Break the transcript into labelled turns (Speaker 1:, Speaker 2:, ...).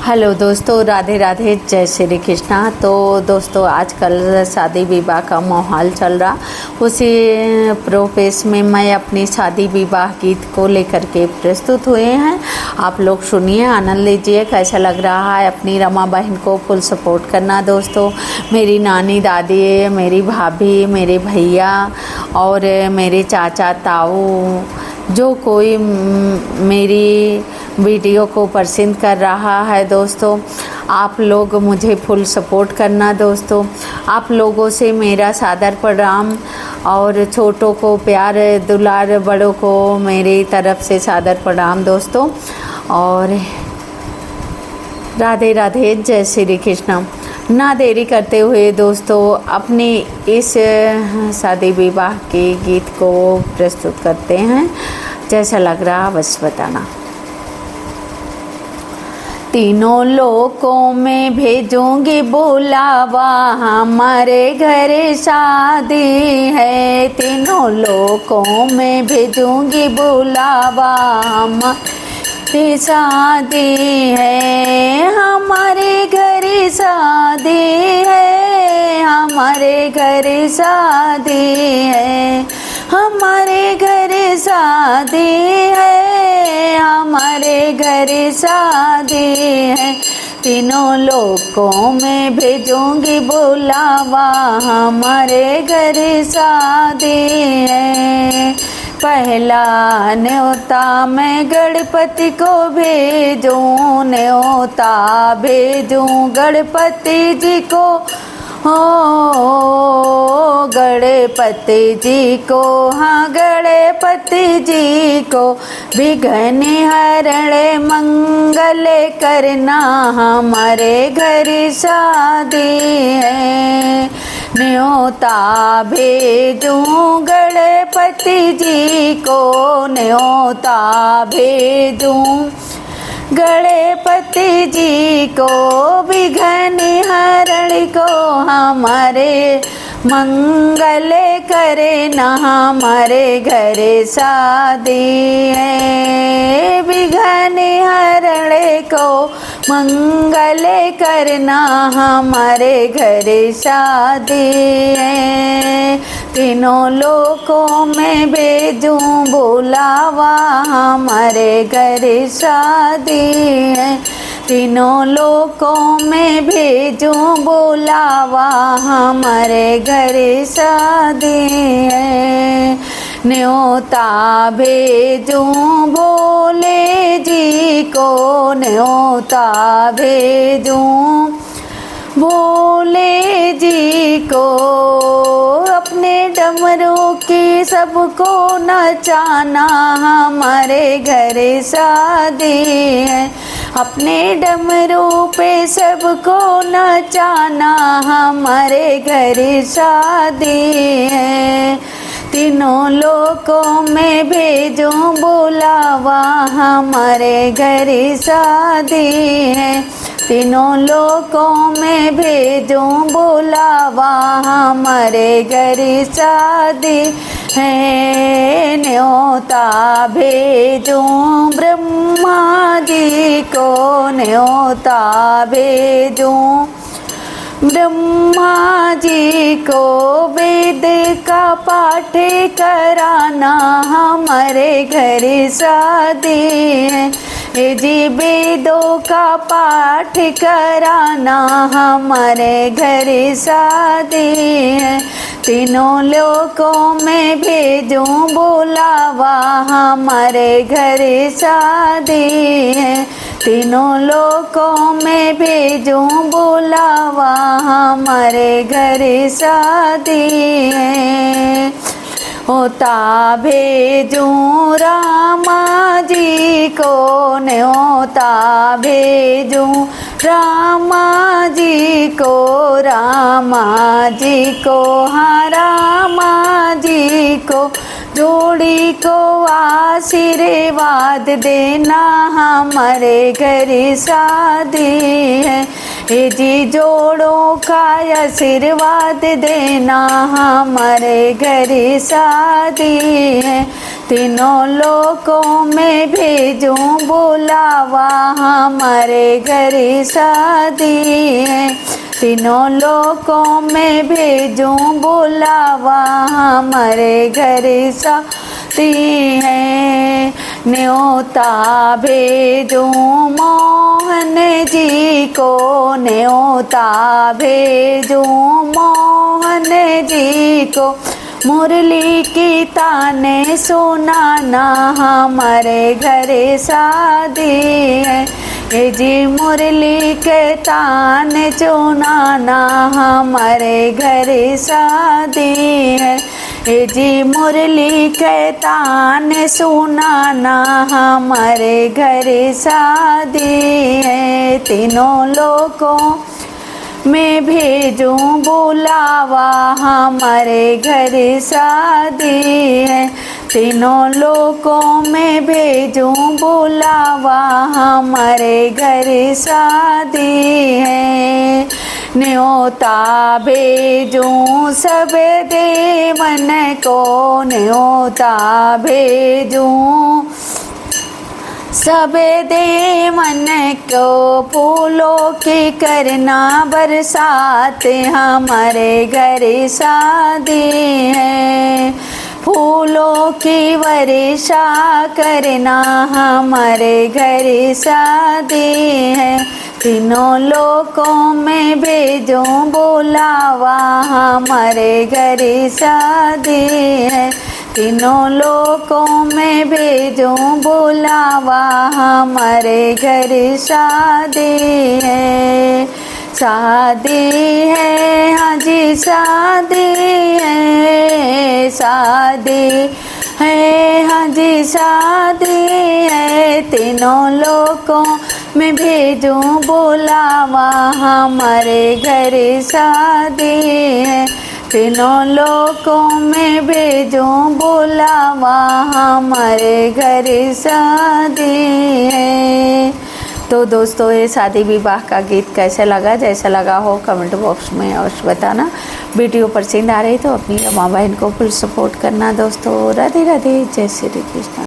Speaker 1: Hello दोस्तों, राधे राधे, जय श्री कृष्णा। तो दोस्तों, आजकल शादी विवाह का माहौल चल रहा, उसी प्रोपेस में मैं अपनी शादी विवाह गीत को लेकर के प्रस्तुत हुए हैं। आप लोग सुनिए, आनंद लीजिए। कैसा लग रहा है अपनी रमा बहन को फुल सपोर्ट करना। दोस्तों, मेरी नानी, दादी, मेरी भाभी, मेरे भैया और मेरे चाचा, ताऊ, जो कोई मेरी वीडियो को पसंद कर रहा है, दोस्तों आप लोग मुझे फुल सपोर्ट करना। दोस्तों, आप लोगों से मेरा सादर प्रणाम और छोटों को प्यार दुलार, बड़ों को मेरी तरफ से सादर प्रणाम दोस्तों। और राधे राधे, जय श्री कृष्ण। ना देरी करते हुए दोस्तों, अपनी इस शादी विवाह के गीत को प्रस्तुत करते हैं। जैसा लग रहा बस बताना। तीनों लोकों में भेजूंगी बुलावा, हमारे घर शादी है। तीनों लोकों में भेजूंगी बुलावा, हमारे शादी है। हमारे घर शादी है, हमारे घर शादी है, हमारे घर शादी है, हमारे घर शादी है। तीनों लोकों में भेजूंगी बुलावा, हमारे घर शादी है। पहला न्योता मैं गणपति को भेजूं, न्योता भेजूं गणपति जी को, हो गणपति जी को, हाँ गणपति जी को। विघ्न हरण मंगल करना, हमारे घर शादी है। न्योता भेजूं गणपति जी को, न्योता भेजूं गणपति जी को। विघ्न हरण को हमारे मंगल करे ना, हमारे घर शादी है। विघ्न हरण को मंगल करना, हमारे घर शादी है। तीनों लोकों में भेजूं बुलावा, हमारे घर शादी है। तीनों लोकों में भेजूं बुलावा, हमारे घर शादी है। न्योता भेजूं भोले जी को, न्योता भेजूं भोले जी को। अपने डमरू की सबको नचाना, हमारे घर शादी है। अपने डमरू पे सबको नचाना, हमारे घर शादी है। तीनों लोकों में भेजूं बुलावा, हमारे घर शादी है। तीनों लोकों में भेजूं बुलावा, हमारे घर शादी है। न्योता भेजूं ब्रह्मा जी को, न्योता भेजूं ब्रह्मा जी को। वेद का पाठ कराना, हमारे घर शादी है। जी वेदों का पाठ कराना, हमारे घर शादी है। तीनों लोकों में भेजूं बुलावा, हमारे घर शादी है। तीनों लोकों में भेजूं बुलावा, हमारे घर शादी है। होता भेजूं रामा जी को, न्योता भेजूं रामा जी को, रामा जी को, हाँ रामा जी को। जोड़ी को आशीर्वाद देना, हमारे घर शादी है। जी जोड़ों का आशीर्वाद देना, हमारे घर शादी है। तीनों लोकों में भेजूं बुलावा, हमारे घर शादी है। तीनों लोकों में भेजूं बुलावा, हमारे घर शादी है। न्योता भेजूं मोहन जी को, न्योता भेजूं मोहन जी को, मुरली की ताने सुनाना, हमारे घर शादी है। ये जी मुरली के ताने सुनाना, हमारे घर शादी है। ये जी मुरली के ताने सुनाना, हमारे घर शादी है। तीनों लोगों में भेजूं बुलावा, हमारे घर शादी है। तीनों लोकों में भेजूं बुलावा, हमारे घर शादी है। न्योता भेजूं सब देवन को, न्योता भेजूं सब देवन को, फूलों की करना बरसात, हमारे घर शादी है। फूलों की वर्षा करना, हमारे घर शादी है। तीनों लोकों में भेजूं बुलावा, हमारे घर शादी है। तीनों लोकों में भेजूं बुलावा, हमारे घर शादी है। शादी है, हाँ जी शादी है, शादी है, हाँ जी शादी है। तीनों लोकों में भेजूं बुलावा, हमारे घर शादी है। तीनों लोकों में भेजूं बुलावा, हमारे घर शादी है। तो दोस्तों, ये शादी विवाह का गीत कैसे लगा, जैसा लगा हो कमेंट बॉक्स में अवश्य बताना। वीडियो पसंद आ रही तो अपनी माँ बहन को फुल सपोर्ट करना दोस्तों। राधे राधे, जय श्री कृष्ण।